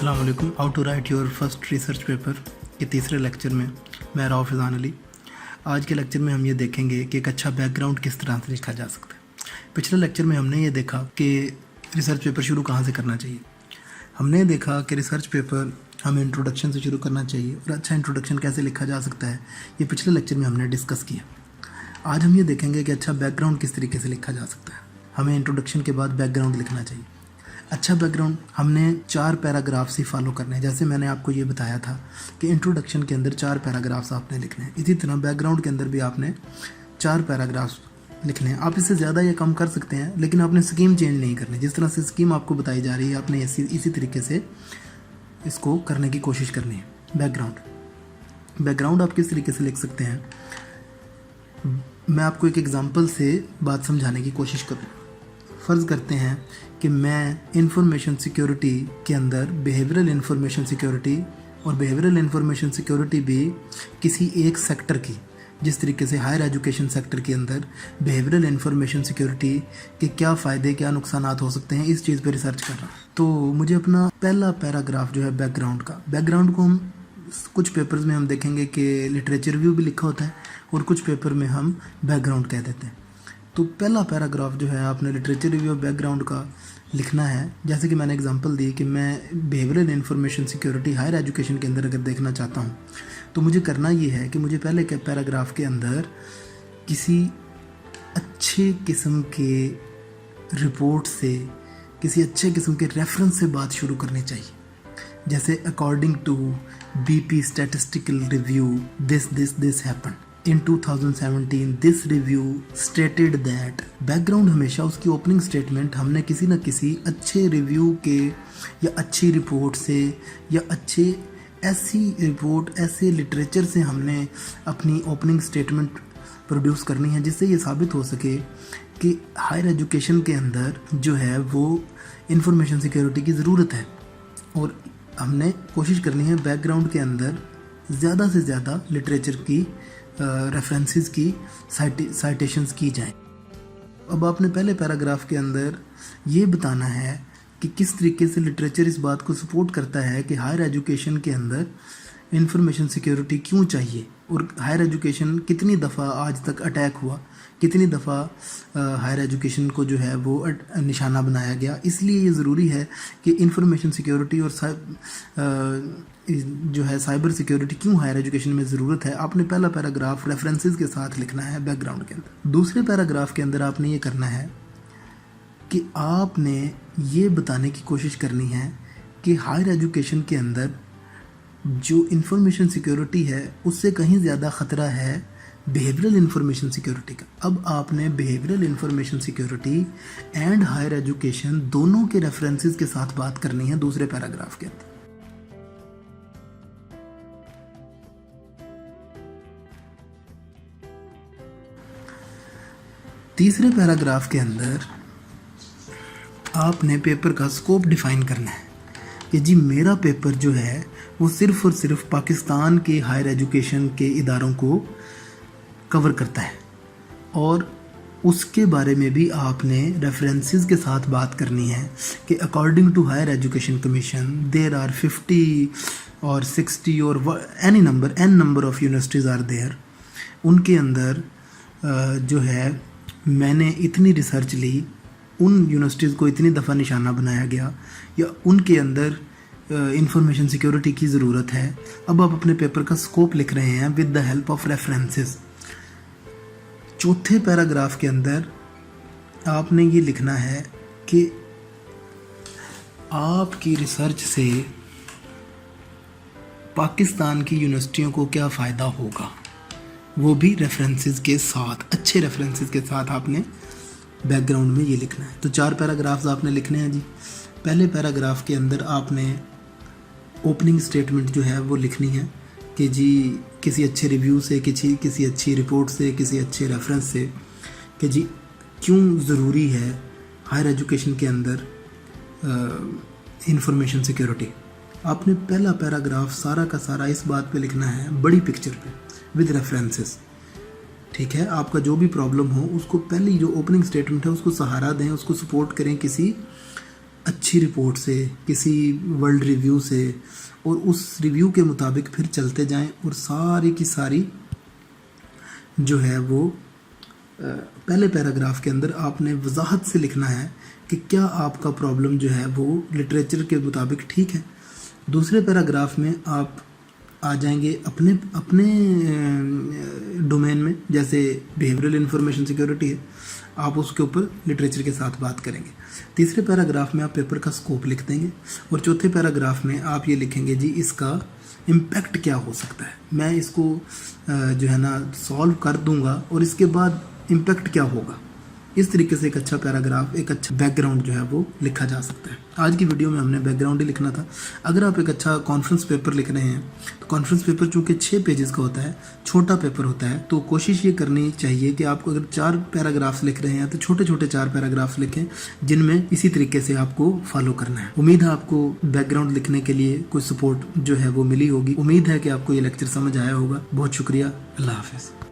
अस्सलाम वालेकुम। How to write your first research paper के तीसरे लेक्चर में मैं राव फैज़ान अली। आज के लेक्चर में हम ये देखेंगे कि एक अच्छा बैकग्राउंड किस तरह से लिखा जा सकता है। पिछले लेक्चर में हमने ये देखा कि रिसर्च पेपर शुरू कहाँ से करना चाहिए। हमने देखा कि रिसर्च पेपर हमें इंट्रोडक्शन से शुरू करना चाहिए और अच्छा इंट्रोडक्शन कैसे लिखा जा सकता है ये पिछले लेक्चर में हमने डिस्कस किया। आज हम ये देखेंगे कि अच्छा बैकग्राउंड किस तरीके से लिखा जा सकता है। हमें इंट्रोडक्शन के बाद बैकग्राउंड लिखना चाहिए। अच्छा बैकग्राउंड हमने 4 पैराग्राफ्स ही फॉलो करने हैं। जैसे मैंने आपको ये बताया था कि इंट्रोडक्शन के अंदर 4 पैराग्राफ्स आपने लिखने हैं, इसी तरह बैकग्राउंड के अंदर भी आपने 4 पैराग्राफ्स लिखने हैं। आप इससे ज़्यादा या कम कर सकते हैं, लेकिन आपने स्कीम चेंज नहीं करनी। जिस तरह से स्कीम आपको बताई जा रही है आपने इसी तरीके से इसको करने की कोशिश करनी है। बैकग्राउंड आप किस तरीके से लिख सकते हैं, मैं आपको एक एग्जांपल से बात समझाने की कोशिश करूँ। फ़र्ज़ करते हैं कि मैं इंफॉर्मेशन सिक्योरिटी के अंदर बिहेवियरल इंफॉर्मेशन सिक्योरिटी और बिहेवियरल इंफॉर्मेशन सिक्योरिटी भी किसी एक सेक्टर की, जिस तरीके से हायर एजुकेशन सेक्टर के अंदर बिहेवियरल इंफॉर्मेशन सिक्योरिटी के क्या फ़ायदे क्या नुकसान हो सकते हैं, इस चीज़ पे रिसर्च कर रहा हूँ। तो मुझे अपना पहला पैराग्राफ जो है बैकग्राउंड को हम कुछ पेपर्स में हम देखेंगे कि लिटरेचर रिव्यू भी लिखा होता है और कुछ पेपर में हम बैकग्राउंड कह देते हैं। तो पहला पैराग्राफ जो है आपने लिटरेचर रिव्यू और बैकग्राउंड का लिखना है। जैसे कि मैंने एग्जांपल दी कि मैं behavioural information security higher education के अंदर अगर देखना चाहता हूँ तो मुझे करना ये है कि मुझे पहले के पैराग्राफ के अंदर किसी अच्छे किस्म के रिपोर्ट से, किसी अच्छे किस्म के रेफरेंस से बात शुरू करनी चाहिए। जैसे according to BP statistical review this happened In 2017 this review stated that background हमेशा उसकी ओपनिंग स्टेटमेंट हमने किसी न किसी अच्छे रिव्यू के या अच्छी रिपोर्ट से या ऐसे लिटरेचर से हमने अपनी ओपनिंग स्टेटमेंट प्रोड्यूस करनी है, जिससे ये साबित हो सके कि हायर एजुकेशन के अंदर जो है वो इंफॉर्मेशन सिक्योरिटी की ज़रूरत है। और हमने कोशिश करनी है बैकग्राउंड के अंदर ज़्यादा से ज़्यादा लिटरेचर की रेफरेंसेस की साइटेशंस की जाएं। अब आपने पहले पैराग्राफ के अंदर ये बताना है कि किस तरीके से लिटरेचर इस बात को सपोर्ट करता है कि हायर एजुकेशन के अंदर इंफॉर्मेशन सिक्योरिटी क्यों चाहिए और हायर एजुकेशन कितनी दफ़ा आज तक अटैक हुआ, कितनी दफ़ा हायर एजुकेशन को जो है वो निशाना बनाया गया। इसलिए ये ज़रूरी है कि इंफॉर्मेशन सिक्योरिटी और जो है साइबर सिक्योरिटी क्यों हायर एजुकेशन में ज़रूरत है। आपने पहला पैराग्राफ रेफरेंसेस के साथ लिखना है बैकग्राउंड के अंदर। दूसरे पैराग्राफ के अंदर आपने ये करना है कि आपने ये बताने की कोशिश करनी है कि हायर एजुकेशन के अंदर जो इंफॉर्मेशन सिक्योरिटी है उससे कहीं ज़्यादा ख़तरा है बिहेवियरल इंफॉर्मेशन सिक्योरिटी का। अब आपने behavioural information security and higher education दोनों के रेफरेंसेस के साथ बात करनी है दूसरे पैराग्राफ के अंदर। तीसरे पैराग्राफ के अंदर आपने पेपर का स्कोप डिफाइन करना है कि जी मेरा पेपर जो है वो सिर्फ़ और सिर्फ पाकिस्तान के हायर एजुकेशन के इदारों को कवर करता है और उसके बारे में भी आपने रेफरेंसेस के साथ बात करनी है कि according to higher education commission there are 50 और 60 और an number of universities are there. उनके अंदर जो है मैंने इतनी रिसर्च ली, उन यूनिवर्सिटीज़ को इतनी दफ़ा निशाना बनाया गया या उनके अंदर इंफॉर्मेशन सिक्योरिटी की ज़रूरत है। अब आप अपने पेपर का स्कोप लिख रहे हैं with the help of references. चौथे पैराग्राफ के अंदर आपने ये लिखना है कि आपकी रिसर्च से पाकिस्तान की यूनिवर्सिटियों को क्या फ़ायदा होगा, वो भी रेफरेंसेस के साथ, अच्छे रेफरेंसेस के साथ आपने बैकग्राउंड में ये लिखना है। तो 4 पैराग्राफ्स आपने लिखने हैं जी। पहले पैराग्राफ के अंदर आपने ओपनिंग स्टेटमेंट जो है वो लिखनी है कि जी किसी अच्छे रिव्यू से, किसी अच्छी रिपोर्ट से, किसी अच्छे रेफरेंस से कि जी क्यों ज़रूरी है हायर एजुकेशन के अंदर इंफॉर्मेशन सिक्योरिटी। आपने पहला पैराग्राफ सारा का सारा इस बात पे लिखना है, बड़ी पिक्चर पे विद रेफरेंसेस। ठीक है, आपका जो भी प्रॉब्लम हो उसको पहली जो ओपनिंग स्टेटमेंट है उसको सहारा दें, उसको सपोर्ट करें किसी अच्छी अच्छी रिपोर्ट से, किसी वर्ल्ड रिव्यू से, और उस रिव्यू के मुताबिक फिर चलते जाएं और सारी की सारी जो है वो पहले पैराग्राफ के अंदर आपने वजाहत से लिखना है कि क्या आपका प्रॉब्लम जो है वो लिटरेचर के मुताबिक ठीक है। दूसरे पैराग्राफ में आप आ जाएंगे अपने अपने डोमेन में, जैसे बिहेवियरल इंफॉर्मेशन सिक्योरिटी है, आप उसके ऊपर लिटरेचर के साथ बात करेंगे। तीसरे पैराग्राफ में आप पेपर का स्कोप लिख देंगे और चौथे पैराग्राफ में आप ये लिखेंगे जी इसका इम्पैक्ट क्या हो सकता है, मैं इसको जो है ना सॉल्व कर दूंगा और इसके बाद इम्पैक्ट क्या होगा। इस तरीके से एक अच्छा पैराग्राफ, एक अच्छा बैकग्राउंड जो है वो लिखा जा सकता है। आज की वीडियो में हमने बैकग्राउंड ही लिखना था। अगर आप एक अच्छा कॉन्फ्रेंस पेपर लिख रहे हैं तो कॉन्फ्रेंस पेपर चूँकि 6 पेजेस का होता है, छोटा पेपर होता है, तो कोशिश ये करनी चाहिए कि आपको अगर 4 पैराग्राफ्स लिख रहे हैं तो छोटे छोटे 4 पैराग्राफ्स लिखें जिनमें इसी तरीके से आपको फॉलो करना है। उम्मीद है आपको बैकग्राउंड लिखने के लिए कोई सपोर्ट जो है वो मिली होगी। उम्मीद है कि आपको ये लेक्चर समझ आया होगा। बहुत शुक्रिया। अल्लाह हाफिज़।